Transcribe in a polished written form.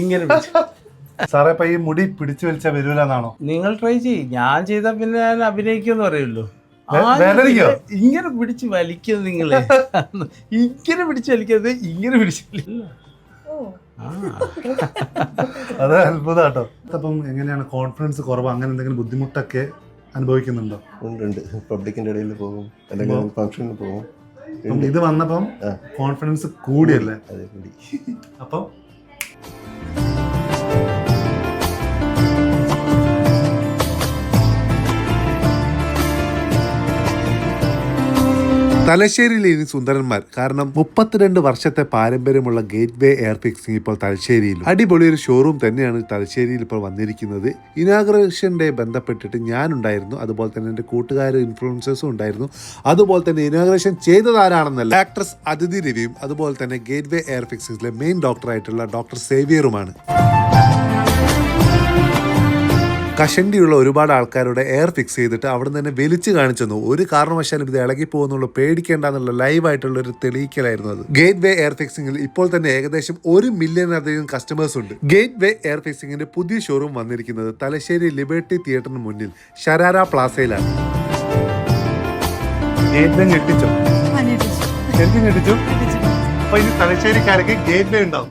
ഇങ്ങനെ സാറേ ഇപ്പൊ ഈ മുടി പിടിച്ചു വലിച്ചാൽ വരൂലെന്നാണോ? നിങ്ങൾ ട്രൈ ചെയ്യും. ഞാൻ ചെയ്താൽ പിന്നെ ഞാൻ അഭിനയിക്കുമെന്ന് പറയുമല്ലോ. ഇങ്ങനെ പിടിച്ച് വലിക്കുന്നത് നിങ്ങളെ ഇങ്ങനെ പിടിച്ച് വലിക്കുന്നത് ഇങ്ങനെ പിടിച്ചില്ല. അത് അത്ഭുതമാട്ടോ. അപ്പം എങ്ങനെയാണ് കോൺഫിഡൻസ് കുറവ് അങ്ങനെ എന്തെങ്കിലും ബുദ്ധിമുട്ടൊക്കെ അനുഭവിക്കുന്നുണ്ടോ? ഉണ്ട്. പബ്ലിക്കിന്റെ ഇടയിൽ പോകും, അല്ലെങ്കിൽ ഫംഗ്ഷനിൽ പോകും. ഇത് വന്നപ്പം കോൺഫിഡൻസ് കൂടിയല്ലേ? അതെ, കൂടി. അപ്പം തലശ്ശേരിയിലെ ഇനി സുന്ദരന്മാർ. കാരണം 32 വർഷത്തെ പാരമ്പര്യമുള്ള ഗേറ്റ് വേ എയർ ഫിക്സിംഗ് ഇപ്പോൾ തലശ്ശേരിയിൽ അടിപൊളി ഒരു ഷോറൂം തന്നെയാണ് തലശ്ശേരിയിൽ ഇപ്പോൾ വന്നിരിക്കുന്നത്. ഇനാഗ്രേഷൻ ഡേ ബന്ധപ്പെട്ടിട്ട് ഞാനുണ്ടായിരുന്നു, അതുപോലെ തന്നെ എൻ്റെ കൂട്ടുകാരും ഇൻഫ്ലുവൻസേഴ്സും ഉണ്ടായിരുന്നു. അതുപോലെ തന്നെ ഇനാഗ്രേഷൻ ചെയ്തതാരാണെന്നല്ല, ആക്ട്രസ് അതിഥി രവിയും അതുപോലെ തന്നെ ഗേറ്റ് വേ എയർ ഫിക്സിംഗിലെ മെയിൻ ഡോക്ടറായിട്ടുള്ള ഡോക്ടർ സേവിയറുമാണ്. കഷണ്ടിയുള്ള ഒരുപാട് ആൾക്കാരുടെ എയർ ഫിക്സ് ചെയ്തിട്ട് അവിടെ തന്നെ വലിച്ചു കാണിച്ചു. ഒരു കാരണവശാലും ഇത് ഇളകി പോകുന്നുള്ള പേടിക്കേണ്ടെന്നുള്ള ലൈവായിട്ടുള്ള ഒരു തെളിയിക്കലായിരുന്നു അത്. ഗേറ്റ് വേ എയർ ഫിക്സിംഗിൽ ഇപ്പോൾ തന്നെ ഏകദേശം 1 മില്യണിലധികം കസ്റ്റമേഴ്സ് ഉണ്ട്. ഗേറ്റ് വേ എയർ ഫിക്സിംഗിന്റെ പുതിയ ഷോറൂം വന്നിരിക്കുന്നത് തലശ്ശേരി ലിബർട്ടി തിയേറ്ററിന് മുന്നിൽ ഷരാര പ്ലാസയിലാണ്. ഞെട്ടിച്ചു. അപ്പൊ ഇനി തലശ്ശേരിക്കാർക്ക് ഗേറ്റ് വേ ഉണ്ടാവും.